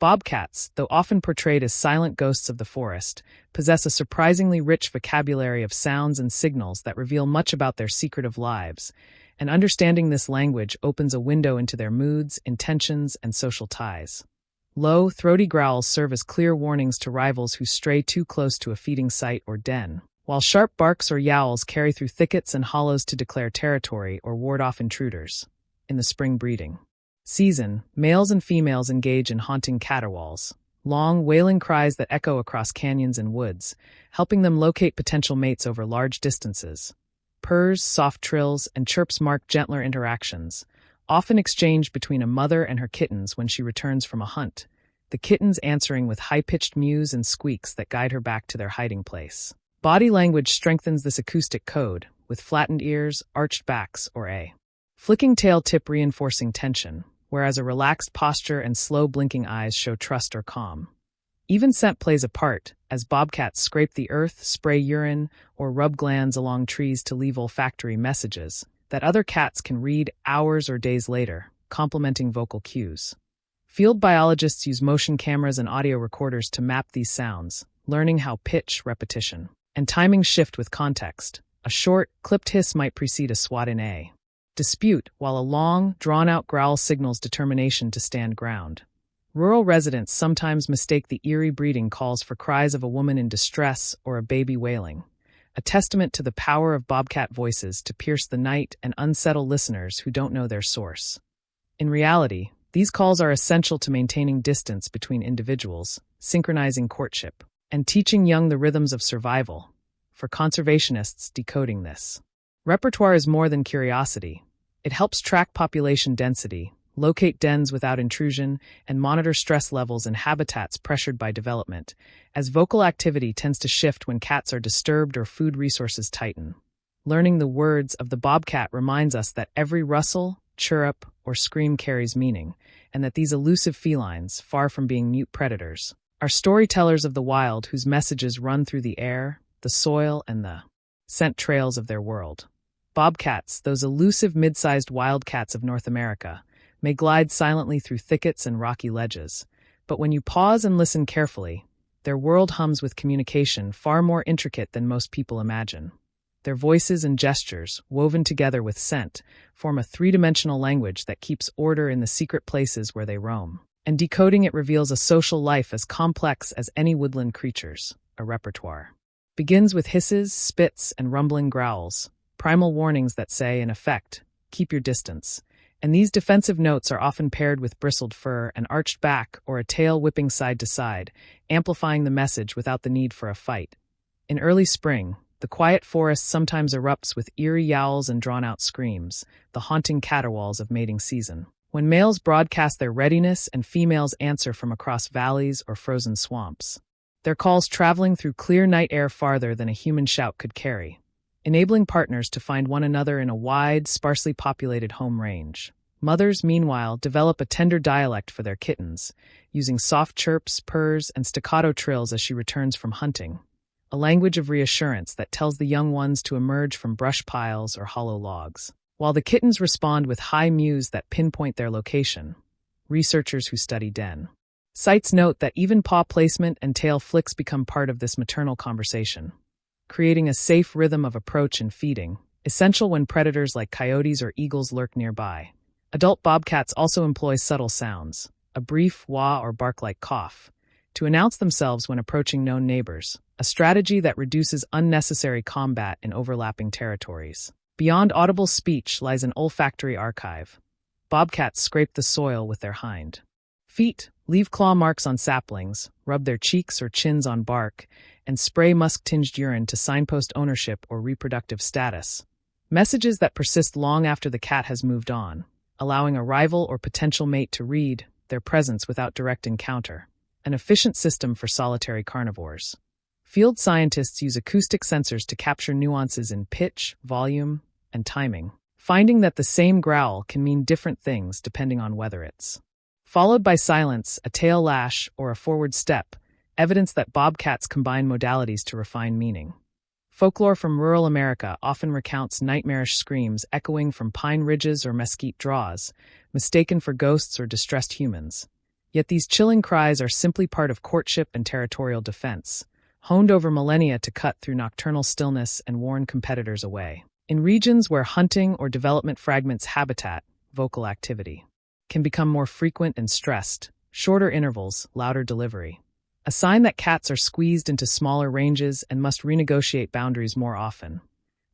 Bobcats, though often portrayed as silent ghosts of the forest, possess a surprisingly rich vocabulary of sounds and signals that reveal much about their secretive lives, and understanding this language opens a window into their moods, intentions, and social ties. Low, throaty growls serve as clear warnings to rivals who stray too close to a feeding site or den, while sharp barks or yowls carry through thickets and hollows to declare territory or ward off intruders. In the spring breeding season, males and females engage in haunting caterwauls, long, wailing cries that echo across canyons and woods, helping them locate potential mates over large distances. Purrs, soft trills, and chirps mark gentler interactions, often exchanged between a mother and her kittens when she returns from a hunt, the kittens answering with high-pitched mews and squeaks that guide her back to their hiding place. Body language strengthens this acoustic code, with flattened ears, arched backs, or a flicking tail tip reinforcing tension, whereas a relaxed posture and slow blinking eyes show trust or calm. Even scent plays a part, as bobcats scrape the earth, spray urine, or rub glands along trees to leave olfactory messages that other cats can read hours or days later, complementing vocal cues. Field biologists use motion cameras and audio recorders to map these sounds, learning how pitch, repetition, and timing shift with context. A short, clipped hiss might precede a swat in a dispute, while a long, drawn-out growl signals determination to stand ground. Rural residents sometimes mistake the eerie breeding calls for cries of a woman in distress or a baby wailing, a testament to the power of bobcat voices to pierce the night and unsettle listeners who don't know their source. In reality, these calls are essential to maintaining distance between individuals, synchronizing courtship, and teaching young the rhythms of survival. For conservationists, decoding this repertoire is more than curiosity. It helps track population density, locate dens without intrusion, and monitor stress levels in habitats pressured by development, as vocal activity tends to shift when cats are disturbed or food resources tighten. Learning the words of the bobcat reminds us that every rustle, chirrup, or scream carries meaning, and that these elusive felines, far from being mute predators, are storytellers of the wild whose messages run through the air, the soil, and the scent trails of their world. Bobcats, those elusive mid-sized wildcats of North America, may glide silently through thickets and rocky ledges, but when you pause and listen carefully, their world hums with communication far more intricate than most people imagine. Their voices and gestures, woven together with scent, form a three-dimensional language that keeps order in the secret places where they roam. And decoding it reveals a social life as complex as any woodland creature's. A repertoire begins with hisses, spits, and rumbling growls, primal warnings that say, in effect, keep your distance. And these defensive notes are often paired with bristled fur, an arched back, or a tail whipping side to side, amplifying the message without the need for a fight. In early spring, the quiet forest sometimes erupts with eerie yowls and drawn-out screams, the haunting caterwauls of mating season, when males broadcast their readiness and females answer from across valleys or frozen swamps, their calls traveling through clear night air farther than a human shout could carry, enabling partners to find one another in a wide, sparsely populated home range. Mothers, meanwhile, develop a tender dialect for their kittens, using soft chirps, purrs, and staccato trills as she returns from hunting, a language of reassurance that tells the young ones to emerge from brush piles or hollow logs, while the kittens respond with high mews that pinpoint their location. Researchers who study den sites note that even paw placement and tail flicks become part of this maternal conversation, creating a safe rhythm of approach and feeding, essential when predators like coyotes or eagles lurk nearby. Adult bobcats also employ subtle sounds, a brief wah or bark-like cough, to announce themselves when approaching known neighbors, a strategy that reduces unnecessary combat in overlapping territories. Beyond audible speech lies an olfactory archive. Bobcats scrape the soil with their hind feet, leave claw marks on saplings, rub their cheeks or chins on bark, and spray musk-tinged urine to signpost ownership or reproductive status. Messages that persist long after the cat has moved on, allowing a rival or potential mate to read their presence without direct encounter, an efficient system for solitary carnivores. Field scientists use acoustic sensors to capture nuances in pitch, volume, and timing, finding that the same growl can mean different things depending on whether it's followed by silence, a tail lash, or a forward step, evidence that bobcats combine modalities to refine meaning. Folklore from rural America often recounts nightmarish screams echoing from pine ridges or mesquite draws, mistaken for ghosts or distressed humans. Yet these chilling cries are simply part of courtship and territorial defense, honed over millennia to cut through nocturnal stillness and warn competitors away. In regions where hunting or development fragments habitat, vocal activity can become more frequent and stressed, shorter intervals, louder delivery. A sign that cats are squeezed into smaller ranges and must renegotiate boundaries more often.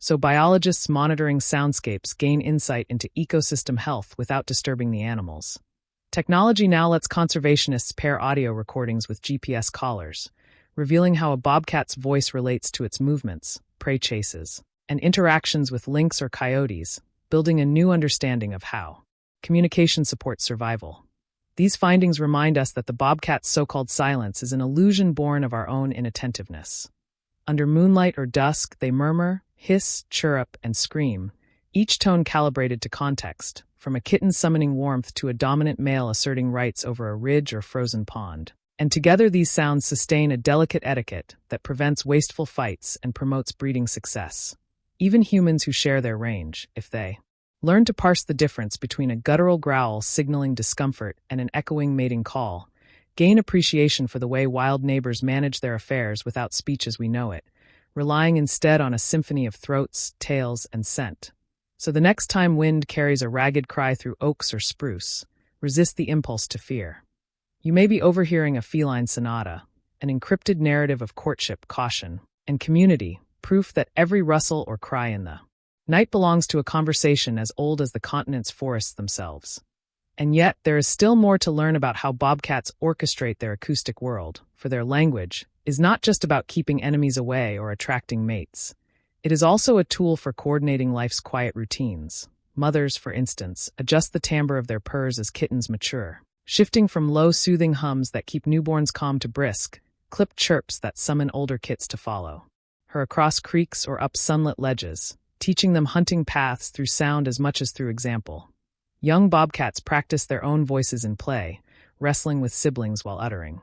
So biologists monitoring soundscapes gain insight into ecosystem health without disturbing the animals. Technology now lets conservationists pair audio recordings with GPS collars, revealing how a bobcat's voice relates to its movements, prey chases, and interactions with lynx or coyotes, building a new understanding of how communication supports survival. These findings remind us that the bobcat's so-called silence is an illusion born of our own inattentiveness. Under moonlight or dusk, they murmur, hiss, chirrup, and scream, each tone calibrated to context, from a kitten summoning warmth to a dominant male asserting rights over a ridge or frozen pond. And together these sounds sustain a delicate etiquette that prevents wasteful fights and promotes breeding success. Even humans who share their range, if they learn to parse the difference between a guttural growl signaling discomfort and an echoing mating call, gain appreciation for the way wild neighbors manage their affairs without speech as we know it, relying instead on a symphony of throats, tails, and scent. So the next time wind carries a ragged cry through oaks or spruce, resist the impulse to fear. You may be overhearing a feline sonata, an encrypted narrative of courtship, caution, and community, proof that every rustle or cry in the night belongs to a conversation as old as the continent's forests themselves. And yet, there is still more to learn about how bobcats orchestrate their acoustic world, for their language is not just about keeping enemies away or attracting mates. It is also a tool for coordinating life's quiet routines. Mothers, for instance, adjust the timbre of their purrs as kittens mature, shifting from low, soothing hums that keep newborns calm to brisk, clipped chirps that summon older kits to follow her across creeks or up sunlit ledges, teaching them hunting paths through sound as much as through example. Young bobcats practice their own voices in play, wrestling with siblings while uttering